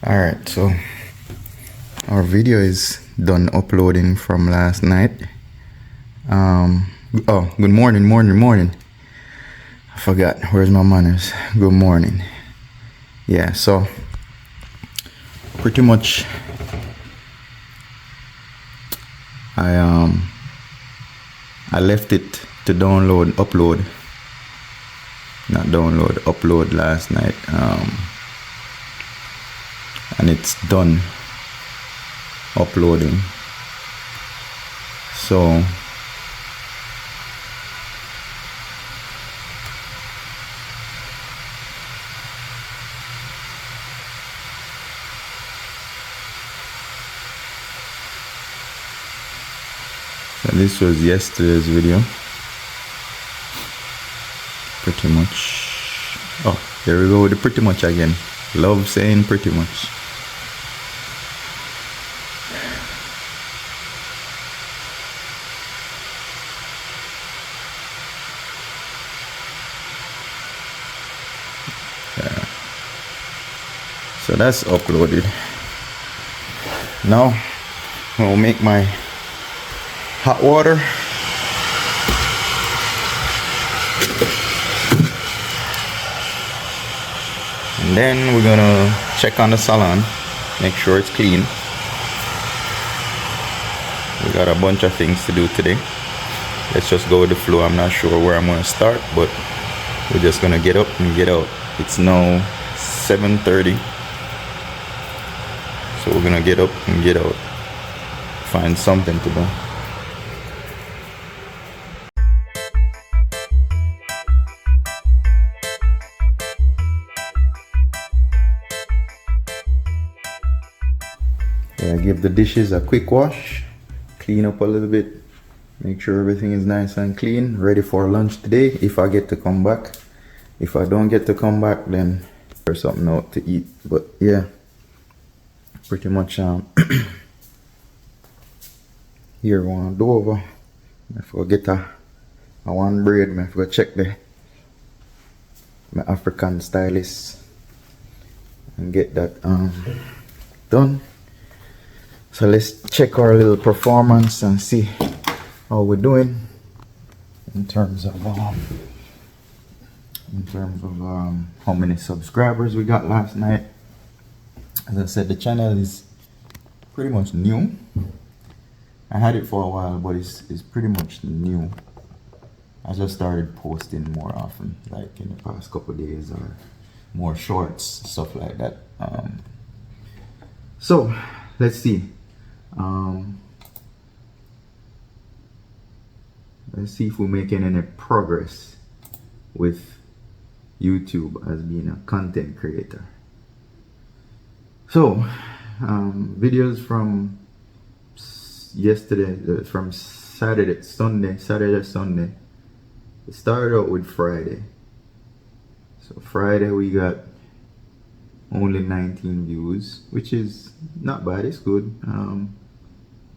Alright, so our video is done uploading from last night. Oh, good morning. I forgot, where's my manners? Good morning. Yeah, so pretty much I left it to upload last night. And it's done uploading. So this was yesterday's video. Pretty much. Oh, there we go with the pretty much again. Love saying pretty much. Yeah. So that's uploaded. Now I'll make my hot water. And then we're gonna check on the salon, make sure it's clean. We got a bunch of things to do today. Let's just go with the flow. I'm not sure where I'm gonna start, but we're just gonna get up and get out. It's now 7:30. So we're gonna get up and get out. Find something to do. Yeah, give the dishes a quick wash, clean up a little bit, make sure everything is nice and clean, ready for lunch today if I get to come back. If I don't get to come back, then there's something out to eat. But yeah, pretty much here one do over. I forget a one braid, I forgot check my African stylist and get that done. So let's check our little performance and see how we're doing in terms of how many subscribers we got last night. As I said, the channel is pretty much new. I had it for a while, but it's pretty much new. I just started posting more often, like in the past couple of days, or more shorts, stuff like that. So let's see. Let's see if we're making any progress with YouTube as being a content creator. So videos from yesterday, from Saturday, Sunday. It started out with Friday. So Friday we got only 19 views, which is not bad. It's good.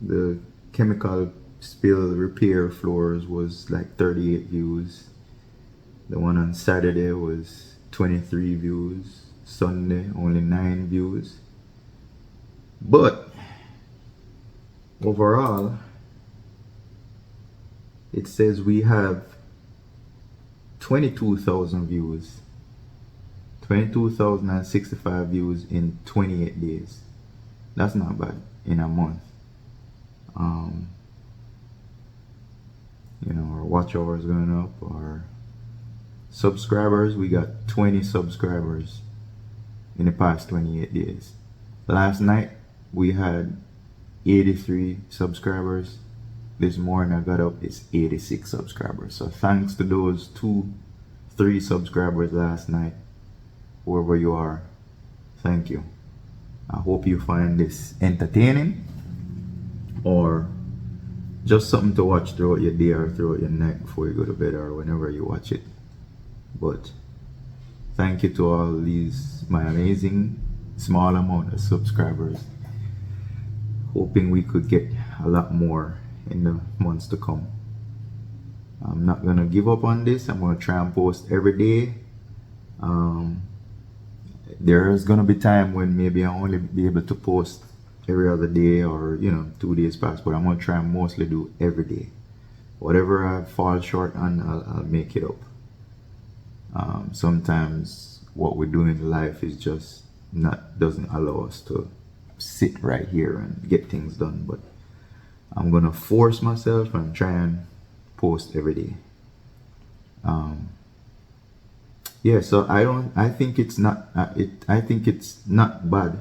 The chemical spill repair floors was like 38 views. The one on Saturday was 23 views. Sunday only 9 views. But overall, it says we have 22,000 views. 22,065 views in 28 days. That's not bad in a month. You know, our watch hours going up, our subscribers, we got 20 subscribers in the past 28 days. Last night we had 83 subscribers. This morning I got up, it's 86 subscribers. So thanks to those 3 subscribers last night, wherever you are, thank you. I hope you find this entertaining or just something to watch throughout your day or throughout your night before you go to bed or whenever you watch it. But thank you to all these, my amazing small amount of subscribers. Hoping we could get a lot more in the months to come. I'm not gonna give up on this. I'm gonna try and post every day. there's gonna be time when maybe I'll only be able to post every other day, or 2 days past, but I'm gonna try and mostly do every day. Whatever I fall short on, I'll make it up. Sometimes what we do in life is just doesn't allow us to sit right here and get things done, but I'm gonna force myself and try and post every day. Yeah, so I think it's not I think it's not bad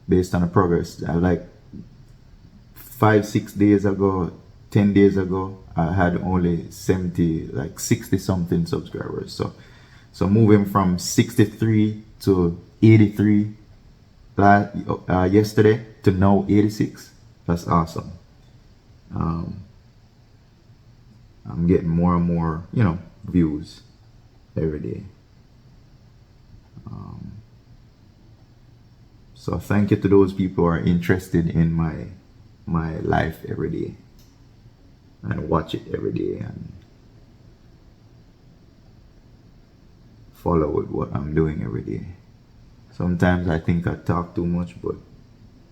based on the progress. Like 5-6 days ago, 10 days ago, I had only 60 something subscribers. So moving from 63 to 83 yesterday to now 86, that's awesome. I'm getting more and more, views every day. So thank you to those people who are interested in my life every day and watch it every day and follow with what I'm doing every day. Sometimes I think I talk too much, but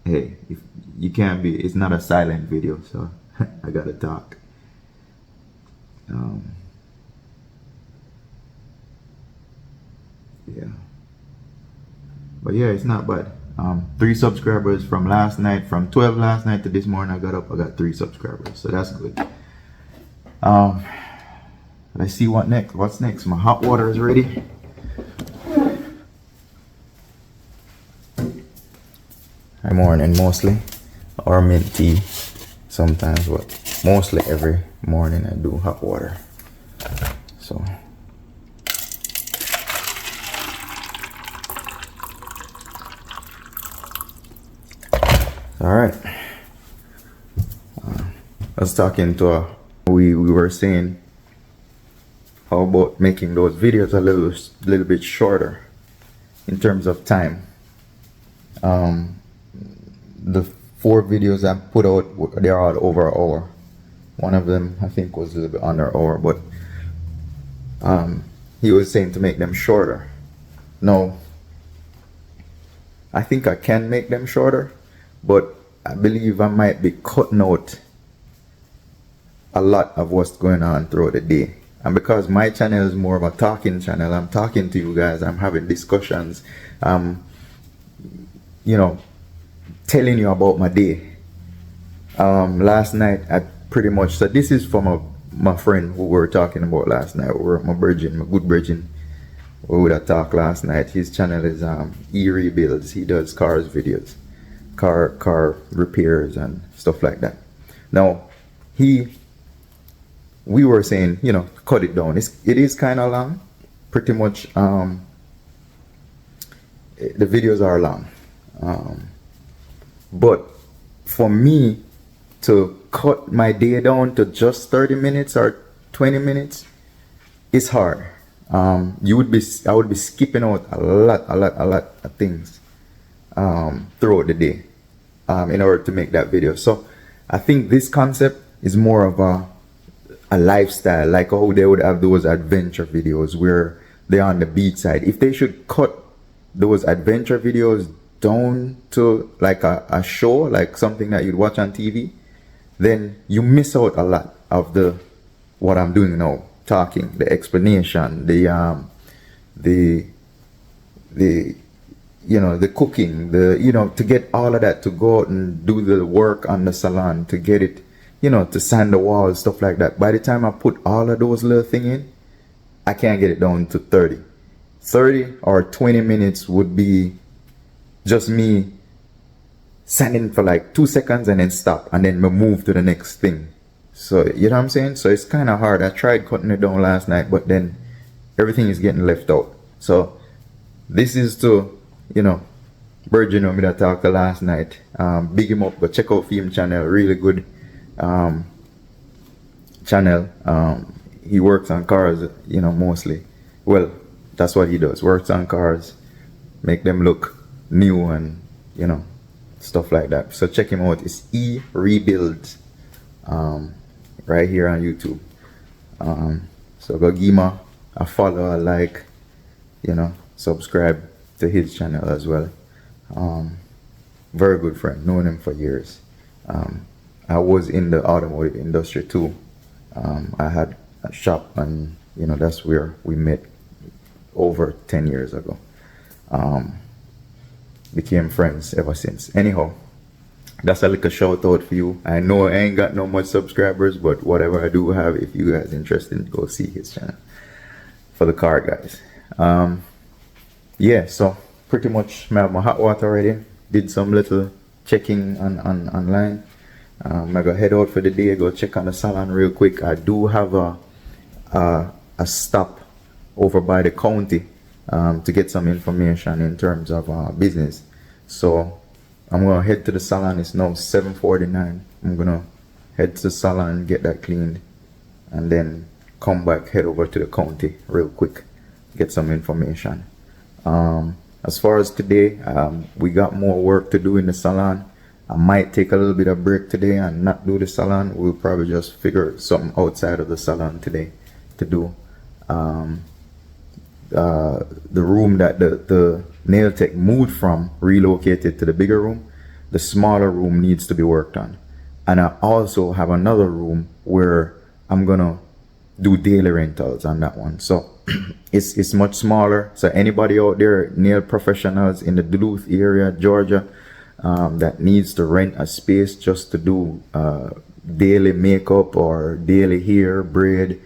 hey, if you can't be, it's not a silent video, so I gotta talk. Yeah, but yeah, it's not bad. 3 subscribers from last night, from 12 last night to this morning. I got 3 subscribers, so that's good. Let's see what's next. My hot water is ready. Hi, morning mostly, or mint tea sometimes, but mostly every morning I do hot water. So all right. I was talking to we were saying, how about making those videos a little bit shorter in terms of time. The 4 videos I put out, they're all over an hour. One of them I think was a little bit under an hour, but he was saying to make them shorter. No, I think I can make them shorter, but I believe I might be cutting out a lot of what's going on throughout the day. And because my channel is more of a talking channel, I'm talking to you guys, I'm having discussions, telling you about my day. Last night I pretty much, so this is from my friend who we were talking about last night, my good virgin. We would have talked last night. His channel is e-rebuilds. He does cars videos, car repairs and stuff like that. Now we were saying, cut it down. It is kind of long, pretty much. The videos are long, but for me to cut my day down to just 30 minutes or 20 minutes, it's hard. I would be skipping out a lot of things throughout the day in order to make that video. So I think this concept is more of a lifestyle, like how they would have those adventure videos where they're on the beach side. If they should cut those adventure videos down to like a show, like something that you'd watch on TV, then you miss out a lot of what I'm doing now, talking, the explanation, the cooking, to get all of that, to go out and do the work on the salon, to get it, to sand the walls, stuff like that. By the time I put all of those little things in, I can't get it down to 30 or 20 minutes would be just me sanding for like 2 seconds and then stop, and then move to the next thing. So you know what I'm saying? So it's kind of hard. I tried cutting it down last night, but then everything is getting left out. So this is to, Virgin with me that talked to last night. Big him up, but check out Film channel, really good channel. He works on cars, mostly. Well, that's what he does. Works on cars, make them look new and, stuff like that. So check him out. It's e-rebuilds, right here on YouTube. So go give him a follow, a like, subscribe. to his channel as well. Very good friend, known him for years. I was in the automotive industry too. I had a shop, and you know, that's where we met over 10 years ago. Became friends ever since. Anyhow, that's a little shout out for you. I know I ain't got no much subscribers, but whatever I do have, if you guys interested, go see his channel for the car guys. Yeah, so pretty much I have my hot water ready. Did some little checking online. I go head out for the day, go check on the salon real quick. I do have a stop over by the county to get some information in terms of business. So I'm gonna head to the salon. It's now 7:49. I'm gonna head to the salon, get that cleaned, and then come back, head over to the county real quick, get some information. As far as today, we got more work to do in the salon. I might take a little bit of break today and not do the salon. We'll probably just figure something outside of the salon today to do. The room that the nail tech moved from, relocated to the bigger room. The smaller room needs to be worked on. And I also have another room where I'm gonna do daily rentals on that one. So it's much smaller. So anybody out there, nail professionals in the Duluth area, Georgia, that needs to rent a space just to do daily makeup or daily hair, braid,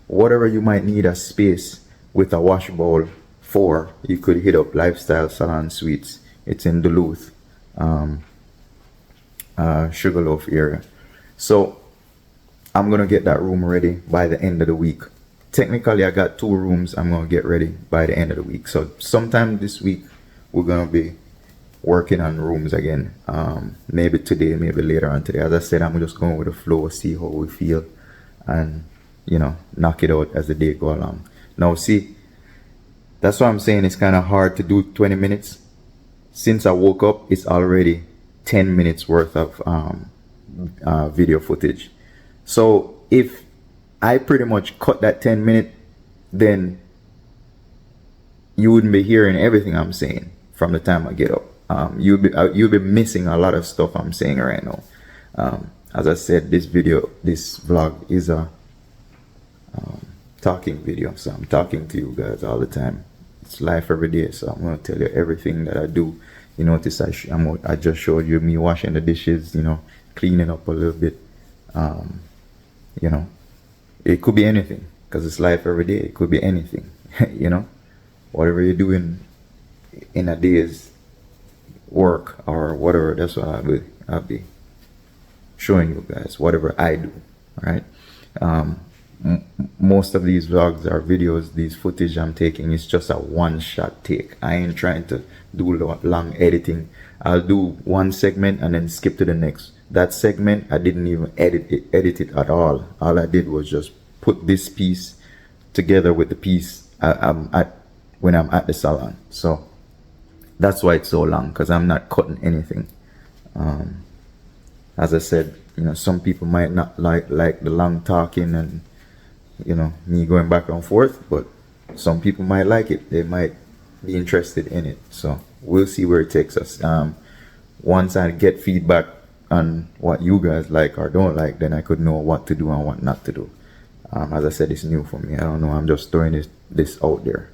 whatever you might need a space with a wash bowl for, you could hit up Lifestyle Salon Suites. It's in Duluth, Sugarloaf area. So I'm gonna get that room ready by the end of the week. Technically, I got 2 rooms I'm gonna get ready by the end of the week. So sometime this week we're gonna be working on rooms again. Maybe today, maybe later on today. As I said, I'm just going with the flow, see how we feel, and you know, knock it out as the day go along. Now see, that's why I'm saying it's kind of hard to do 20 minutes. Since I woke up, it's already 10 minutes worth of video footage. So if I pretty much cut that 10 minute, then you wouldn't be hearing everything I'm saying from the time I get up. You'll be missing a lot of stuff I'm saying right now. As I said, this vlog is a talking video, so I'm talking to you guys all the time. It's life every day, so I'm gonna tell you everything that I do. You notice I just showed you me washing the dishes, you know, cleaning up a little bit. You know, it could be anything, because it's life every day. It could be anything. You know, whatever you're doing in a day's work or whatever, that's what I'll be showing you guys, whatever I do. Right? Most of these vlogs or videos, these footage I'm taking, is just a one-shot take. I ain't trying to do long editing. I'll do one segment and then skip to the next. That segment, I didn't even edit it at all. All I did was just put this piece together with the piece when I'm at the salon. So that's why it's so long, because I'm not cutting anything. As I said, you know, some people might not like the long talking and, you know, me going back and forth, but some people might like it. They might be interested in it. So we'll see where it takes us. Once I get feedback on what you guys like or don't like, then I could know what to do and what not to do. As I said, it's new for me. I don't know. I'm just throwing this out there.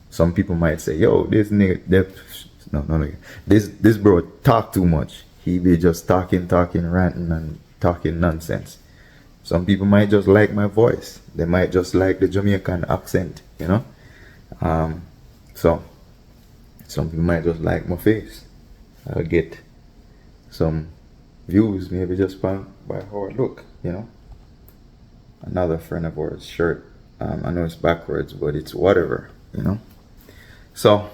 Some people might say, "Yo, this nigga, this bro talk too much. He be just talking, ranting, and talking nonsense." Some people might just like my voice. They might just like the Jamaican accent, you know. So some people might just like my face. I'll get some views, maybe just by how I look, you know. Another friend of ours shirt. I know it's backwards, but it's whatever, you know. So,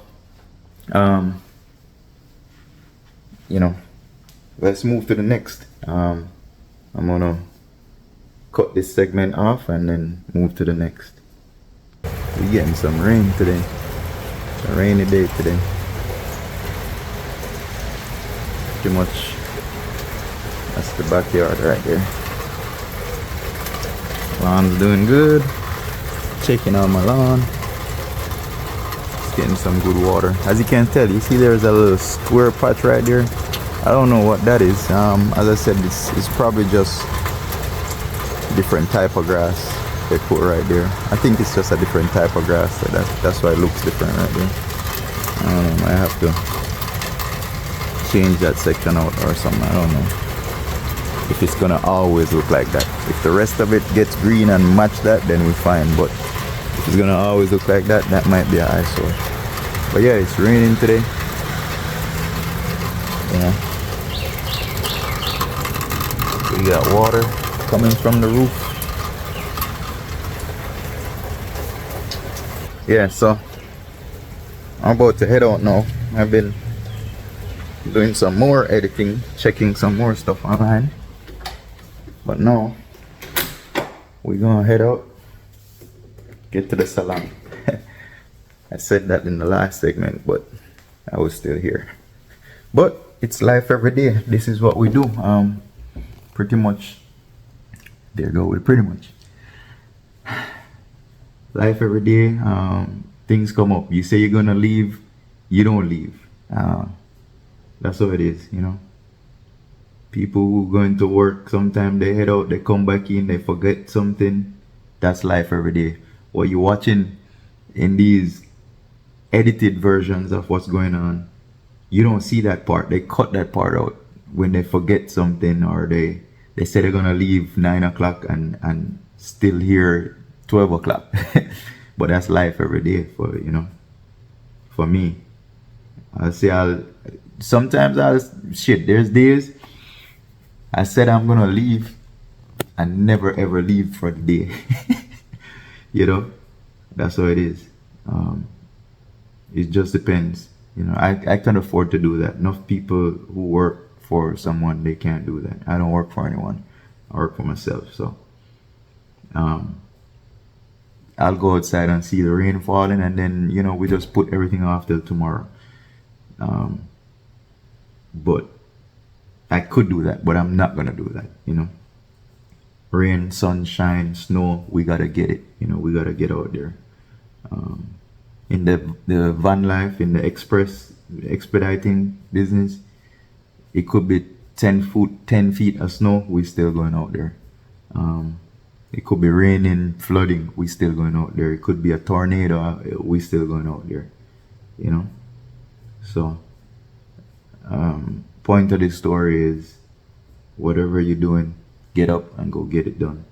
you know, let's move to the next. I'm gonna cut this segment off and then move to the next. We're getting some rain today. It's a rainy day today. Pretty much, that's the backyard right there. Lawn's doing good. Checking on my lawn. getting some good water. As you can tell, you see there's a little square patch right there. I don't know what that is. As I said, it's probably just different type of grass they put right there. I think it's just a different type of grass, so that's why it looks different right there. I don't know, I have to change that section out or something. I don't know if it's gonna always look like that. If the rest of it gets green and match that, then we're fine. But if it's gonna always look like that, that might be an eyesore. But yeah, it's raining today. Yeah, we got water coming from the roof. Yeah, so I'm about to head out now. I've been doing some more editing, checking some more stuff online. But now we're gonna head out, get to the salon. I said that in the last segment, but I was still here. But it's life every day. This is what we do. Pretty much. There you go with pretty much. Life every day. Things come up. You say you're gonna leave, you don't leave. That's how it is, you know. People who going to work, sometimes they head out, they come back in, they forget something. That's life every day. What you're watching in these edited versions of what's going on, you don't see that part. They cut that part out when they forget something, or they say they're gonna leave 9 o'clock and still here 12 o'clock. But that's life every day for, you know, for me. There's days I said I'm gonna leave and never ever leave for the day. You know, that's how it is. It just depends. You know, I can afford to do that. Enough people who work for someone, they can't do that. I don't work for anyone. I work for myself. So I'll go outside and see the rain falling, and then, you know, we just put everything off till tomorrow. But I could do that, but I'm not gonna do that, you know. Rain, sunshine, snow, we gotta get it. You know, we gotta get out there. In the van life, in the expediting business, it could be 10 feet of snow, we still going out there. It could be raining, flooding, we still going out there. It could be a tornado, we still going out there, you know. So point of this story is, whatever you're doing, get up and go get it done.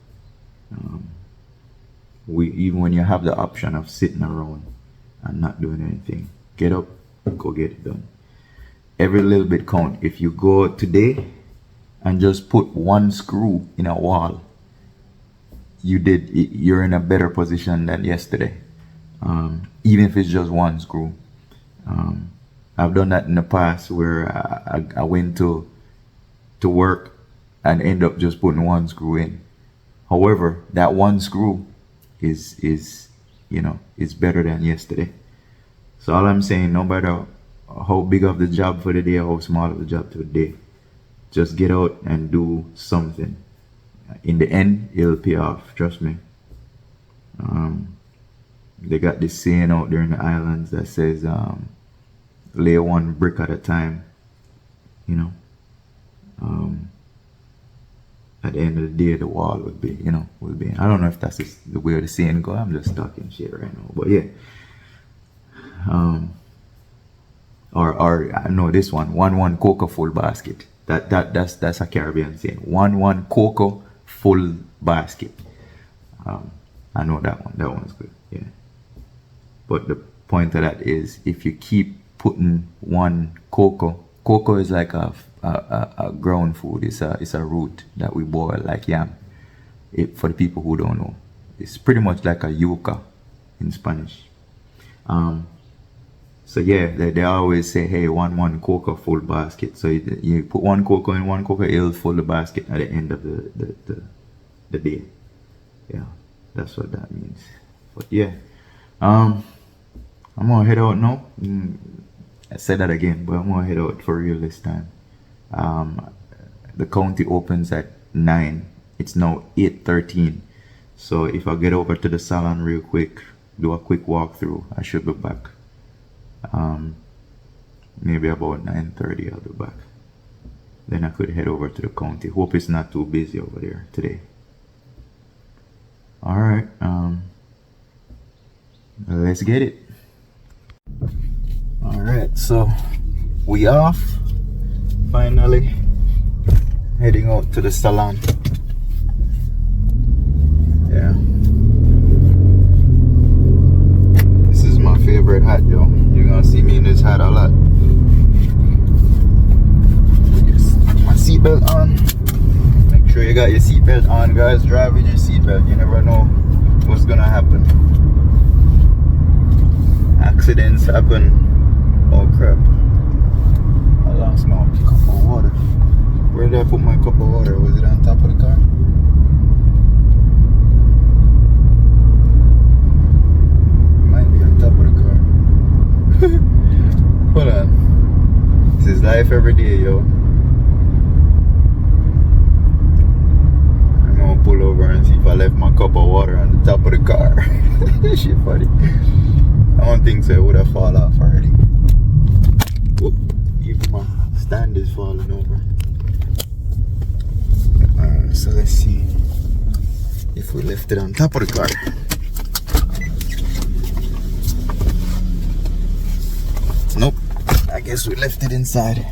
Even when you have the option of sitting around and not doing anything, get up, go get it done. Every little bit count. If you go today and just put one screw in a wall, you're in a better position than yesterday. Even if it's just one screw. I've done that in the past where I went to work and end up just putting one screw in. However, that one screw is you know, is better than yesterday. So all I'm saying, no matter how big of the job for the day or how small of the job for the day, just get out and do something. In the end, it'll pay off, trust me. They got this saying out there in the islands that says, lay one brick at a time, you know. At the end of the day, the wall would be, you know, I don't know if that's the way the saying go. I'm just talking shit right now, but yeah. Or I know this one cocoa full basket. That's a Caribbean saying. One cocoa full basket. I know that one. That one's good. Yeah. But the point of that is, if you keep putting one cocoa is like a ground food. It's a root that we boil like yam. For the people who don't know, it's pretty much like a yuca in Spanish. So yeah, they always say, hey, one cocoa full basket. So you put one cocoa in one cocoa, it'll fill the basket at the end of the day. Yeah, that's what that means. But yeah, I'm gonna head out now. I said that again, but I'm gonna head out for real this time. The county opens at 9. It's now 8:13. So if I get over to the salon real quick, do a quick walkthrough, I should be back. Maybe about 9:30 I'll be back. Then I could head over to the county. Hope it's not too busy over there today. Alright, let's get it. Alright, so we off. Finally heading out to the salon. Yeah. This is my favorite hat, yo. You're gonna see me in this hat a lot. My seatbelt on. Make sure you got your seatbelt on, guys. Drive with your seatbelt. You never know what's gonna happen. Accidents happen. Oh crap. I lost my cup of water. Where did I put my cup of water? Was it on top of the car? It might be on top of the car. Hold on. This is life every day, yo. I'm gonna pull over and see if I left my cup of water on the top of the car. That shit funny. I don't think so. It would have fallen off already. Whoop. Even my stand is falling over. So let's see if we left it on top of the car. Nope. I guess we left it inside.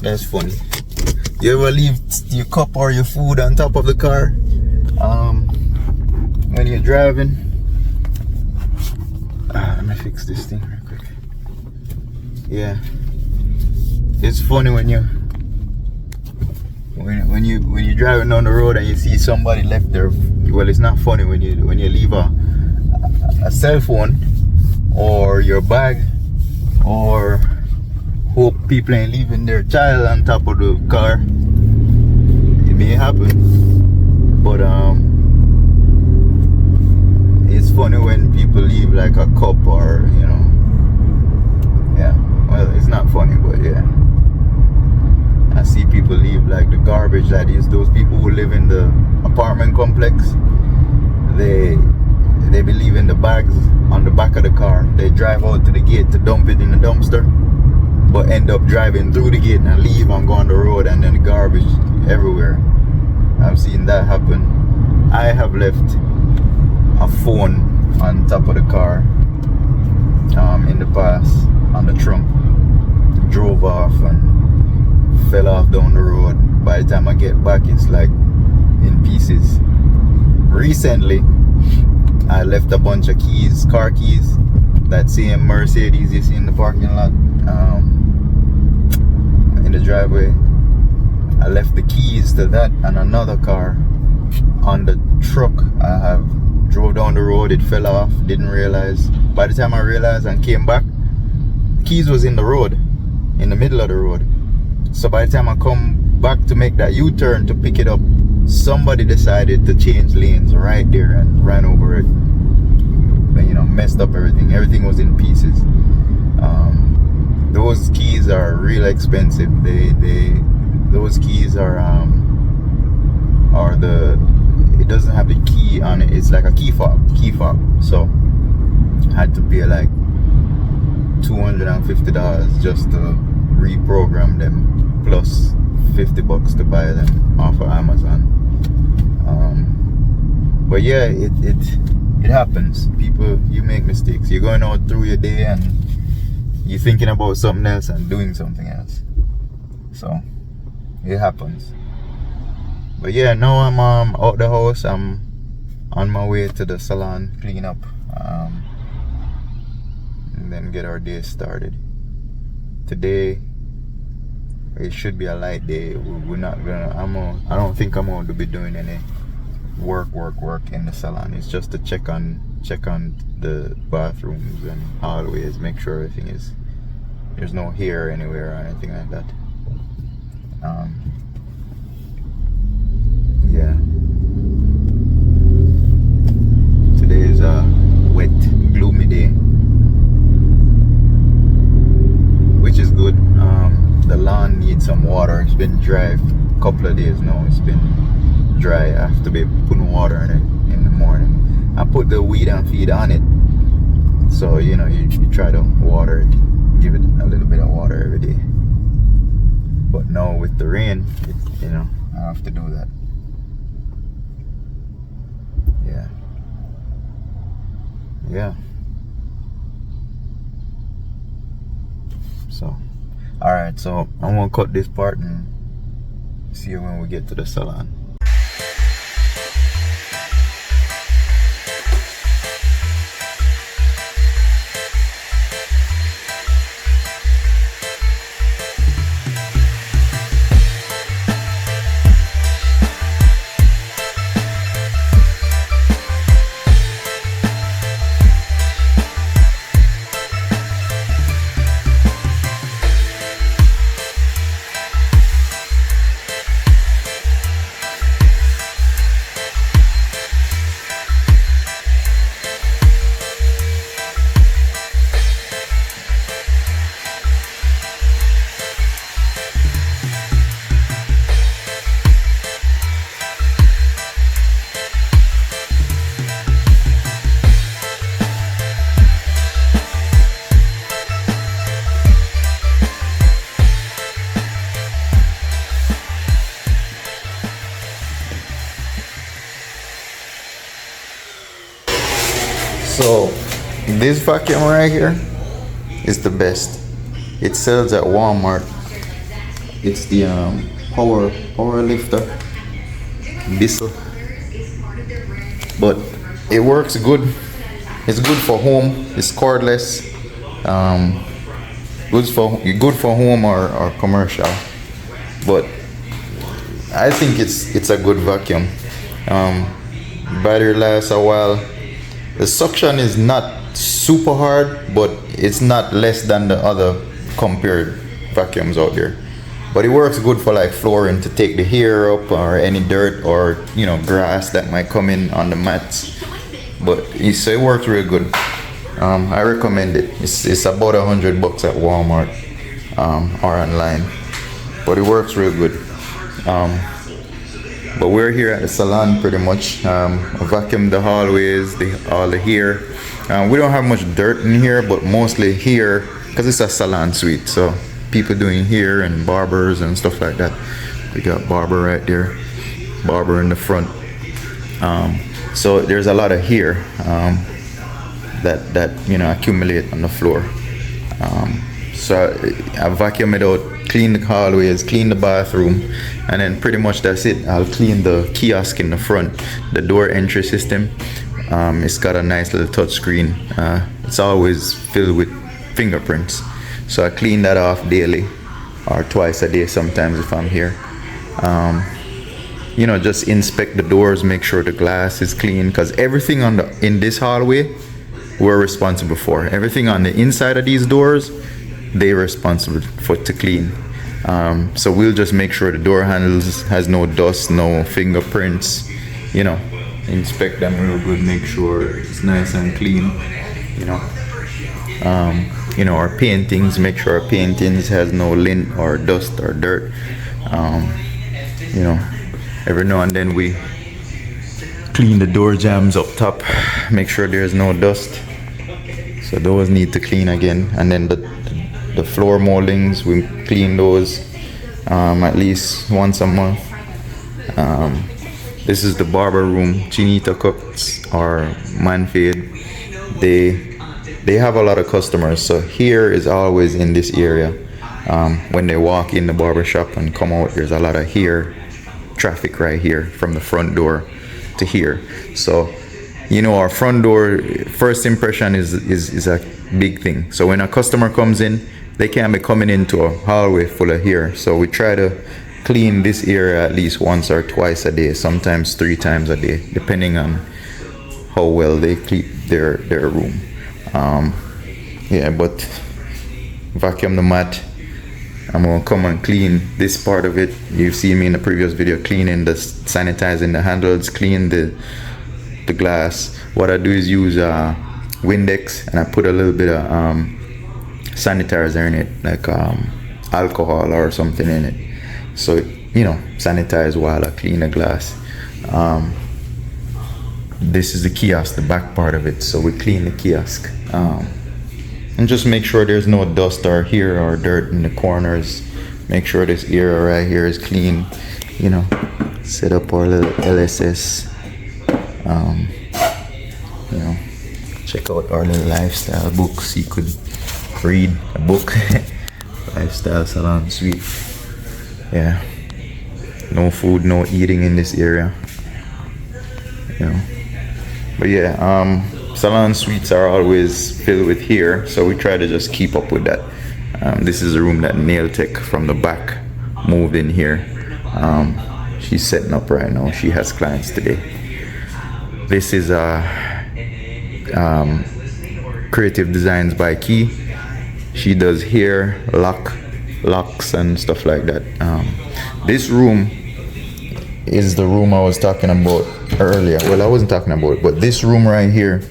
That's funny. You ever leave your cup or your food on top of the car when you're driving? Let me fix this thing real quick. Yeah, it's funny when you're driving down the road and you see somebody left there. Well, it's not funny when you leave a cell phone or your bag, or hope people ain't leaving their child on top of the car. It may happen, but it's funny when people leave like a cup or, you know, yeah, well, it's not funny, but yeah, I see people leave like the garbage. That is, those people who live in the apartment complex, they be leaving the bags on the back of the car. They drive out to the gate to dump it in the dumpster, but end up driving through the gate and leave and go on the road, and then the garbage everywhere. I've seen that happen. I have left a phone on top of the car in the past, on the trunk. Drove off and fell off down the road. By the time I get back, it's like in pieces. Recently, I left a bunch of keys, car keys, that same Mercedes you see in the parking lot, in the driveway. I left the keys to that and another car on the truck. I have drove down the road, it fell off, didn't realize. By the time I realized and came back, the keys was in the road, in the middle of the road. So by the time I come back to make that U-turn to pick it up, somebody decided to change lanes right there and ran over it. You know, messed up everything. Everything was in pieces. Those keys are real expensive. Those keys are it doesn't have the key on it. It's like a key fob. So I had to pay like $250 just to reprogram them, plus $50 to buy them off of Amazon. But yeah, it happens. People, you make mistakes. You're going out through your day and you're thinking about something else and doing something else. So it happens. But yeah, now I'm out the house. I'm on my way to the salon, clean up, and then get our day started. Today it should be a light day. We're not gonna. I don't think I'm going to be doing any work in the salon. It's just to check on the bathrooms and hallways, make sure everything is, there's no hair anywhere or anything like that. Yeah, today is a wet, gloomy day, which is good. The lawn needs some water. It's been dry a couple of days now. It's been dry. I have to be putting water in it in the morning. I put the weed and feed on it So you know, you try to water it, give it a little bit of water every day. But now with the rain, you know, I have to do that. Yeah. So, all right. So I'm gonna cut this part and see you when we get to the salon. So this vacuum right here is the best. It sells at Walmart. It's the power lifter Bissell, but it works good. It's good for home. It's cordless. Good for home or commercial. But I think it's a good vacuum. Battery lasts a while. The suction is not super hard, but it's not less than the other compared vacuums out there. But it works good for like flooring, to take the hair up or any dirt or, you know, grass that might come in on the mats. But so it works really good. I recommend it. It's about $100 at Walmart or online, but it works real good. But we're here at the salon pretty much. Vacuum the hallways, all the hair. We don't have much dirt in here, but mostly here, because it's a salon suite. So people doing hair and barbers and stuff like that. We got barber right there, barber in the front. So there's a lot of hair that you know, accumulate on the floor. So I vacuum it out, clean the hallways, clean the bathroom, and then pretty much that's it. I'll clean the kiosk in the front, the door entry system. It's got a nice little touch screen. It's always filled with fingerprints, so I clean that off daily or twice a day sometimes if I'm here. You know, just inspect the doors, make sure the glass is clean, because everything in this hallway we're responsible for. Everything on the inside of these doors, they're responsible to clean. So we'll just make sure the door handles has no dust, no fingerprints, you know, inspect them real good, make sure it's nice and clean, you know. You know, our paintings, make sure our paintings has no lint or dust or dirt. You know, every now and then we clean the door jambs up top, make sure there's no dust. So those need to clean again. And then the floor moldings, we clean those at least once a month. This is the barber room. Chinita Cooks or Manfade, they have a lot of customers, so here is always in this area. When they walk in the barber shop and come out, there's a lot of hair traffic right here from the front door to here. So you know, our front door first impression is a big thing. So when a customer comes in, they can't be coming into a hallway full of hair. So we try to clean this area at least once or twice a day, sometimes 3 times a day, depending on how well they keep their room. Yeah, but vacuum the mat. I'm gonna come and clean this part of it. You've seen me in the previous video cleaning sanitizing the handles, clean the glass. What I do is use Windex, and I put a little bit of sanitizer in it, like alcohol or something in it, so you know, sanitize while I clean the glass. This is the kiosk, the back part of it, so we clean the kiosk. And just make sure there's no dust or hair or dirt in the corners. Make sure this area right here is clean. You know, set up our little LSS. You know, check out our little lifestyle books. You could read a book. Lifestyle salon suite. Yeah. No food, no eating in this area. You know. But yeah, salon suites are always filled with hair, so we try to just keep up with that. This is a room that Nail Tech from the back moved in here. She's setting up right now. She has clients today. This is Creative Designs by Key. She does hair, locks and stuff like that. This room is the room I was talking about earlier. Well, I wasn't talking about it, but this room right here,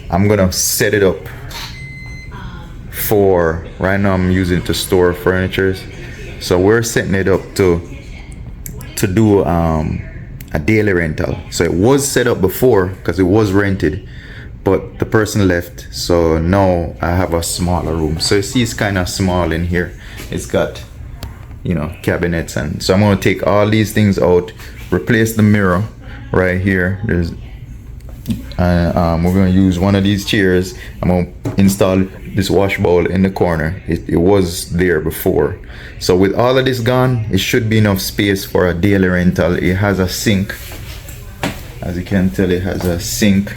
I'm gonna set it up for, right now I'm using it to store furniture. So we're setting it up to do a daily rental. So it was set up before because it was rented, but the person left, so now I have a smaller room. So you see it's kind of small in here. It's got, you know, cabinets, and so I'm going to take all these things out, replace the mirror right here. There's we're going to use one of these chairs. I'm going to install this wash bowl in the corner. It was there before. So with all of this gone, it should be enough space for a daily rental. It has a sink. As you can tell, it has a sink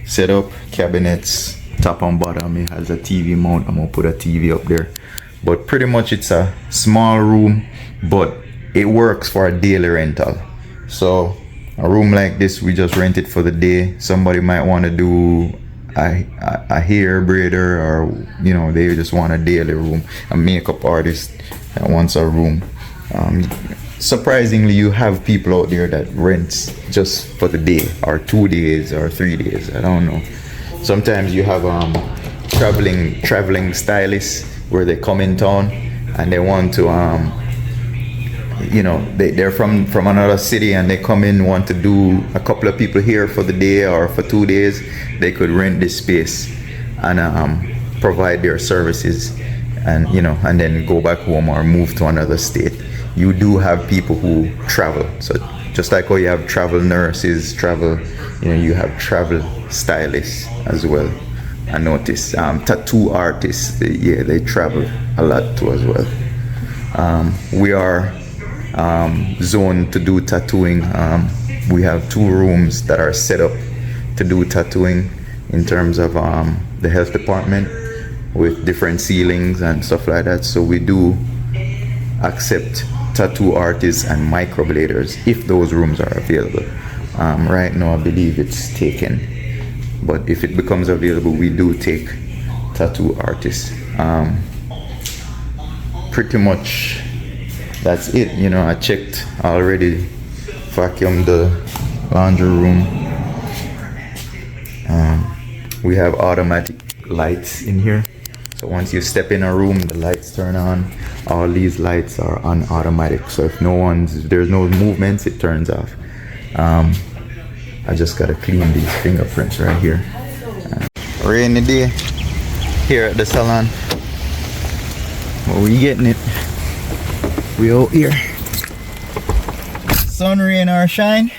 set up, cabinets, top and bottom. It has a TV mount. I'm going to put a TV up there. But pretty much it's a small room, but it works for a daily rental. So a room like this, we just rent it for the day. Somebody might want to do a hair braider, or you know, they just want a daily room. A makeup artist that wants a room. Surprisingly, you have people out there that rents just for the day, or 2 days, or 3 days. I don't know. Sometimes you have traveling stylists where they come in town and they want to you know, they're from another city and they come in, want to do a couple of people here for the day or for 2 days. They could rent this space and provide their services, and you know, and then go back home or move to another state. You do have people who travel, so just like how you have travel nurses, you know, you have travel stylists as well. I noticed tattoo artists, they travel a lot too as well. We are zoned to do tattooing. We have 2 rooms that are set up to do tattooing in terms of the health department, with different ceilings and stuff like that. So we do accept tattoo artists and microbladers if those rooms are available. Right now I believe it's taken, but if it becomes available, we do take tattoo artists. Pretty much that's it. You know, I checked already, vacuumed the laundry room. We have automatic lights in here, so once you step in a room, the lights turn on. All these lights are on automatic, so if there's no movements, it turns off. I just gotta clean these fingerprints right here. Rainy day here at the salon. Well, we getting it. We out here. Sun, rain or shine,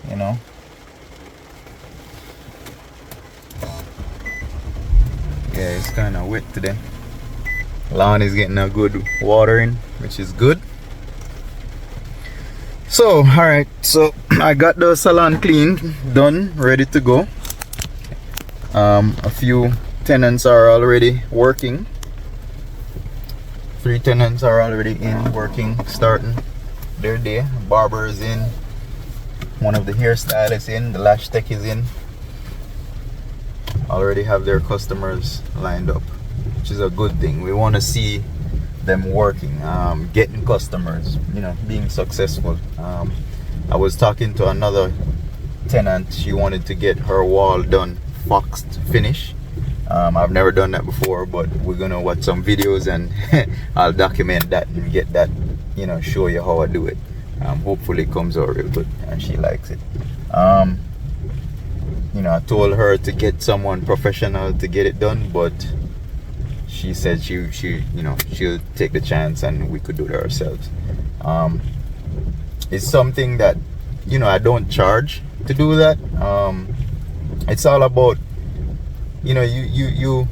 you know. Yeah, it's kind of wet today. Lawn is getting a good watering, which is good. So, alright, so I got the salon cleaned, done, ready to go. A few tenants are already working. 3 tenants are already in, working, starting their day. Barber is in, one of the hairstylists in, the lash tech is in. Already have their customers lined up, which is a good thing. We want to see them working, getting customers, you know, being successful. I was talking to another tenant. She wanted to get her wall done, foxed finish. I've never done that before, but we're gonna watch some videos and I'll document that and get that, you know, show you how I do it. Hopefully it comes out real good and she likes it. I told her to get someone professional to get it done, but she said she'll take the chance and we could do it ourselves. It's something that I don't charge to do that. It's all about you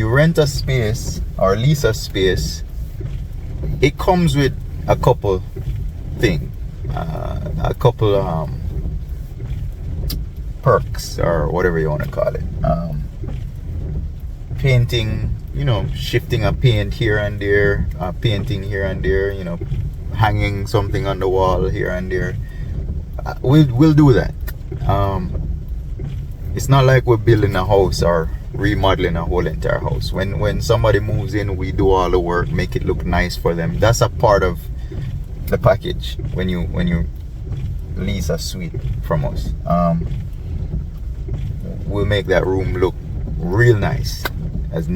rent a space or lease a space. It comes with a couple perks or whatever you want to call it. Painting, shifting a paint here and there, painting here and there, hanging something on the wall here and there. We'll do that. It's not like we're building a house or remodeling a whole entire house. When somebody moves in, we do all the work, make it look nice for them. That's a part of the package when you lease a suite from us. We'll make that room look real nice as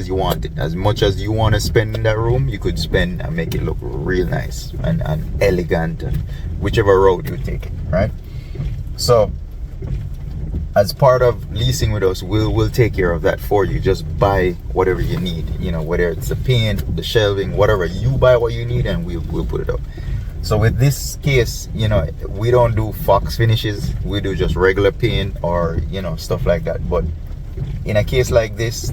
you want it. As much as you want to spend in that room, you could spend and make it look real nice and elegant, and whichever road you take it, right? So as part of leasing with us, we'll take care of that for you. Just buy whatever you need, whether it's the paint, the shelving, whatever. You buy what you need and we'll put it up. So with this case, we don't do Fox finishes. We do just regular paint or stuff like that. But in a case like this,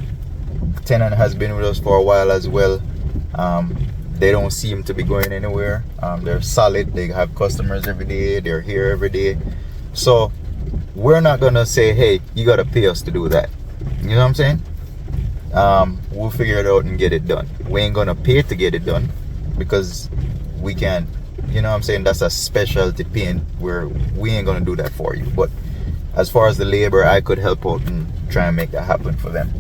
tenant has been with us for a while as well. They don't seem to be going anywhere. They're solid. They have customers every day. They're here every day. So we're not gonna say, hey, you gotta pay us to do that. You know what I'm saying? We'll figure it out and get it done. We ain't gonna pay to get it done because we can't. You know what I'm saying? That's a specialty paint where we ain't gonna do that for you. But as far as the labor, I could help out and try and make that happen for them.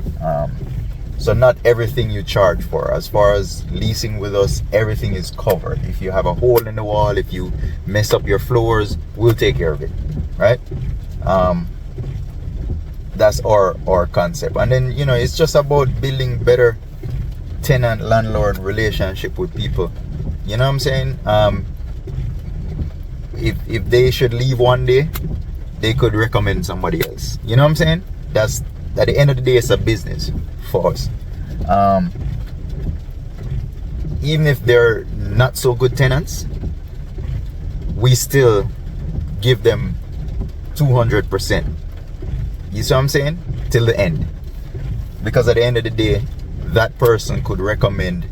So not everything you charge for. As far as leasing with us, everything is covered. If you have a hole in the wall, if you mess up your floors, we'll take care of it, right? That's our concept. And then it's just about building better tenant landlord relationship with people. You know what I'm saying? If they should leave one day, they could recommend somebody else. You know what I'm saying? That's, at the end of the day, it's a business for us. Even if they're not so good tenants, we still give them 200%. You see what I'm saying? Till the end. Because at the end of the day, that person could recommend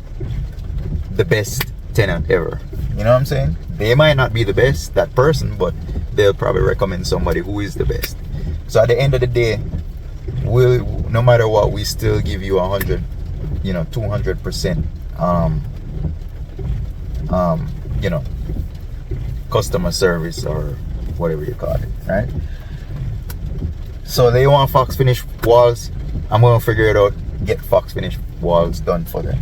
the best tenant ever. You know what I'm saying? They might not be the best, that person, but they'll probably recommend somebody who is the best. So at the end of the day, no matter what, we still give you 200%, customer service or whatever you call it, right? So they want Fox finish walls. I'm gonna figure it out, get Fox finish walls done for them.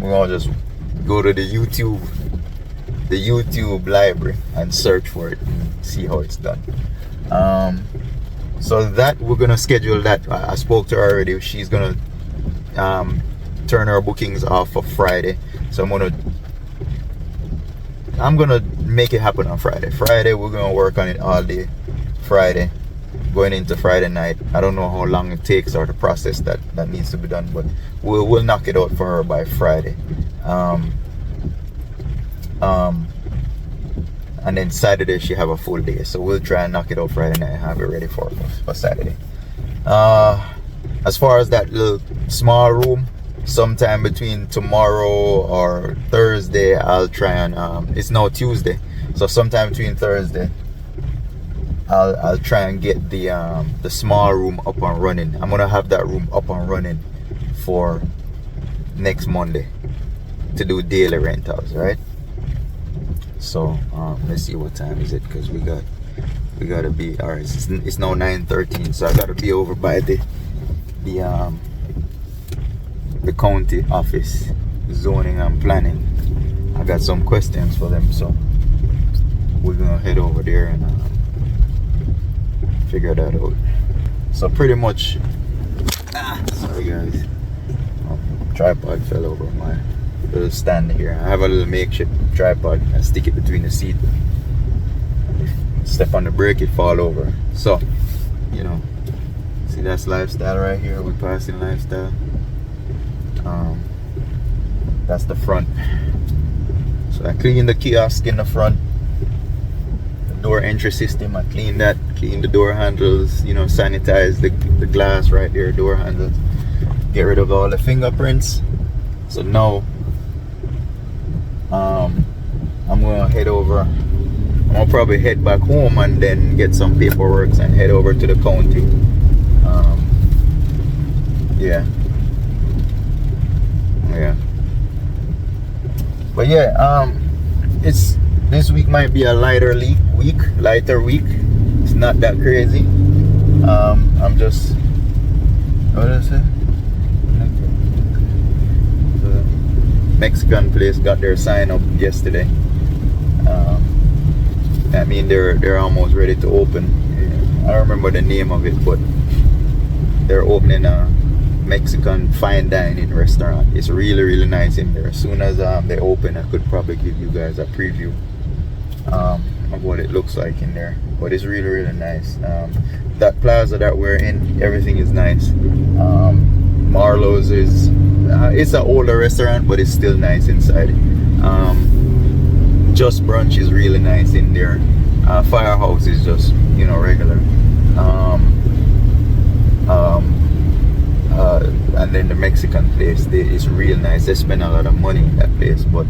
We're gonna just go to the YouTube library and search for it and see how it's done. So that we're gonna schedule that. I spoke to her already. She's gonna turn her bookings off for Friday. So I'm gonna make it happen on Friday. Friday we're gonna work on it all day. Friday, going into Friday night. I don't know how long it takes or the process that needs to be done, but we'll knock it out for her by Friday. And then Saturday she have a full day, so we'll try and knock it out Friday night and have it ready for Saturday. As far as that little small room, sometime between tomorrow or Thursday, I'll try and it's now Tuesday, so sometime between Thursday I'll try and get the small room up and running. I'm gonna have that room up and running for next Monday to do daily rentals, right? So let's see, what time is it, because we gotta be, all right, it's now 9:13, so I gotta be over by the county office, zoning and planning. I got some questions for them, so we're gonna head over there and figure that out. So pretty much, sorry guys, tripod fell over my little stand here. I have a little makeshift tripod. I stick it between the seat. step on the brake, it fall over. So, you know, see that's Lifestyle right here. We're passing Lifestyle. That's the front. So I cleaned the kiosk in the front, the door entry system. I cleaned that, cleaned the door handles, you know, sanitize the glass right there, door handles, get rid of all the fingerprints. So now I'm gonna head over. I'm gonna probably head back home and then get some paperwork and head over to the county. Yeah. But yeah, it's this week might be a lighter week. It's not that crazy. I'm just, what did I say? The Mexican place got their sign up yesterday. I mean they're almost ready to open. I don't remember the name of it, but they're opening a Mexican fine dining restaurant. It's really nice in there. As soon as they open, I could probably give you guys a preview of what it looks like in there. But it's really nice. That plaza that we're in, everything is nice. Marlowe's is it's an older restaurant, but it's still nice inside. Just Brunch is really nice in there. Firehouse is just, you know, regular. And then the Mexican place, it's real nice. They spend a lot of money in that place, but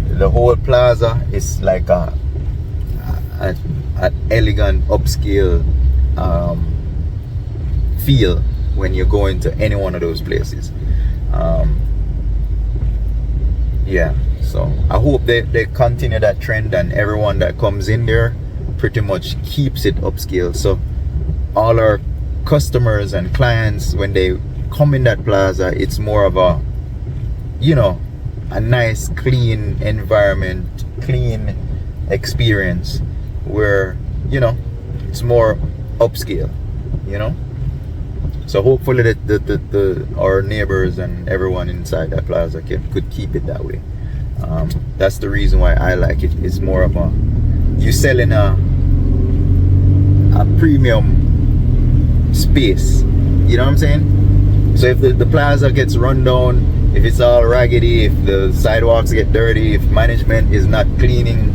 the whole plaza is like a elegant upscale feel when you go into any one of those places. Yeah, so I hope they continue that trend, and everyone that comes in there pretty much keeps it upscale. So all our customers and clients, when they come in that plaza, it's more of a, you know, a nice clean environment, clean experience where, you know, it's more upscale, you know. So hopefully that our neighbors and everyone inside that plaza could keep it that way. That's the reason why I like it. It's more of a, you selling a premium space, you know what I'm saying? So if the plaza gets run down, if it's all raggedy, if the sidewalks get dirty, if management is not cleaning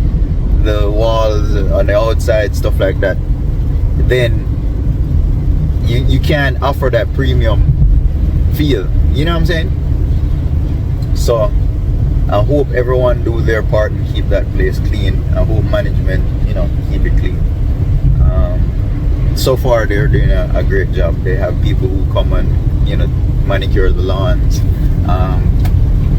the walls on the outside, stuff like that, then you can't offer that premium feel, you know what I'm saying? So I hope everyone do their part and keep that place clean. I hope management, you know, keep it clean. So far they're doing a great job. They have people who come and, you know, manicure the lawns.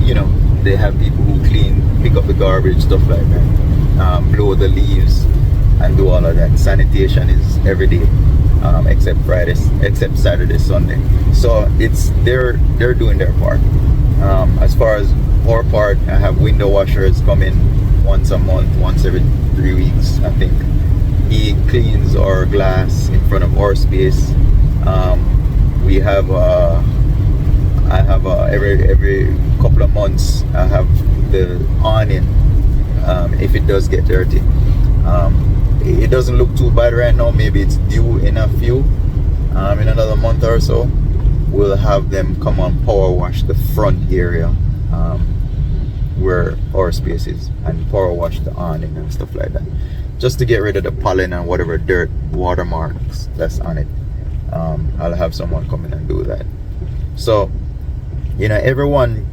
You know, they have people who clean, pick up the garbage, stuff like that, blow the leaves and do all of that. Sanitation is every day, except Fridays, except Saturday, Sunday. So it's they're doing their part. As far as our part, I have window washers come in once a month, once every 3 weeks, I think. He cleans our glass in front of our space. We have I have every couple of months I have the awning. If it does get dirty, it doesn't look too bad right now. Maybe it's due in a few, in another month or so we'll have them come and power wash the front area, where our space is, and power wash the awning and stuff like that, just to get rid of the pollen and whatever dirt, watermarks that's on it. I'll have someone come in and do that. So, you know, everyone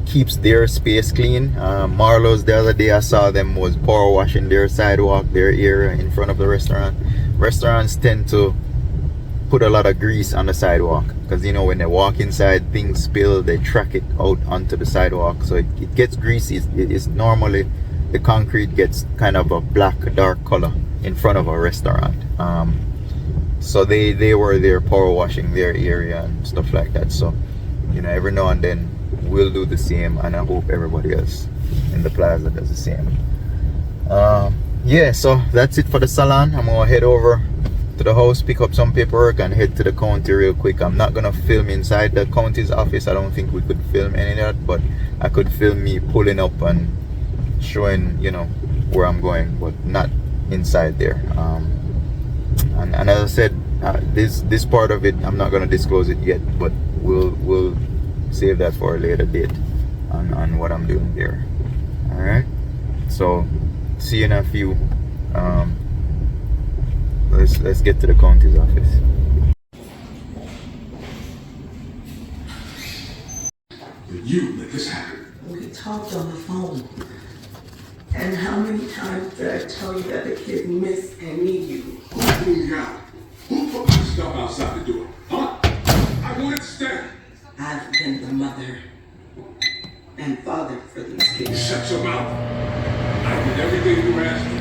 keeps their space clean. Marlowe's, the other day I saw them was power washing their sidewalk, their area in front of the restaurant. Restaurants tend to put a lot of grease on the sidewalk because, you know, when they walk inside, things spill, they track it out onto the sidewalk, so it gets greasy. It's normally the concrete gets kind of a black dark color in front of a restaurant. So they were there power washing their area and stuff like that. So, you know, every now and then we'll do the same, and I hope everybody else in the plaza does the same. Yeah, so that's it for the salon. I'm gonna head over to the house, pick up some paperwork, and head to the county real quick. I'm not gonna film inside the county's office. I don't think we could film any of that, but I could film me pulling up and showing, you know, where I'm going, but not inside there. And as I said, this part of it I'm not gonna disclose it yet, but we'll save that for a later date on what I'm doing there. All right, so see you in a few. Let's get to the county's office. You let this happen. We talked on the phone. And how many times did I tell you that the kids miss and need you? Who threw me out? Who put my stuff outside the door? Huh? I wanted to stay. I've been the mother and father for these kids. Shut your mouth. I did everything you asked me.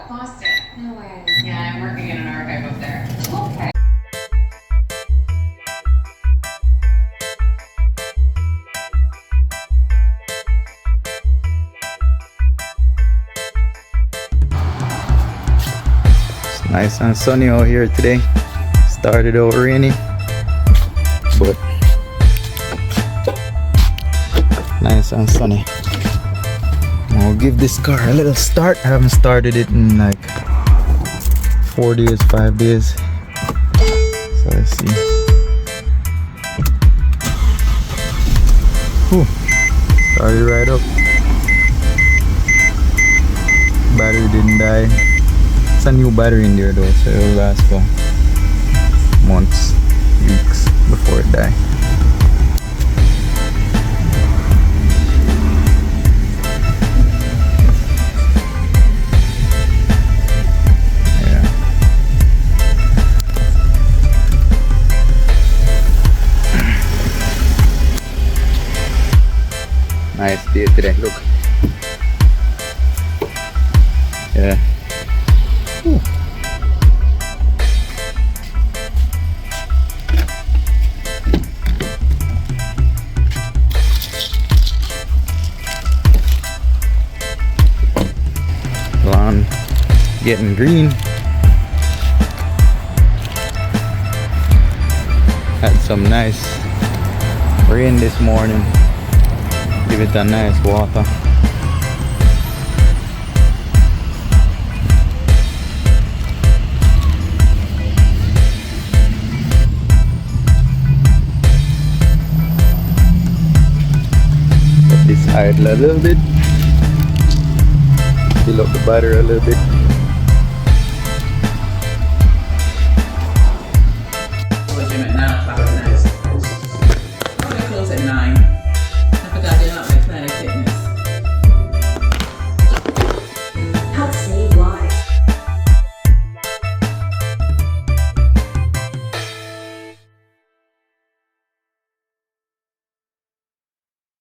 Boston. No way. Yeah, I'm working in an archive up there. Okay. It's nice and sunny out here today. Started out rainy, but nice and sunny. I'll give this car a little start. I haven't started it in like 4 days, 5 days. So let's see. Whew. Started right up. Battery didn't die. It's a new battery in there though, so it'll last for months, weeks before it dies. Nice day today, look. Yeah. Whew. Lawn getting green. Had some nice rain this morning. Give it a nice water. Let this idle a little bit. Fill up the battery a little bit.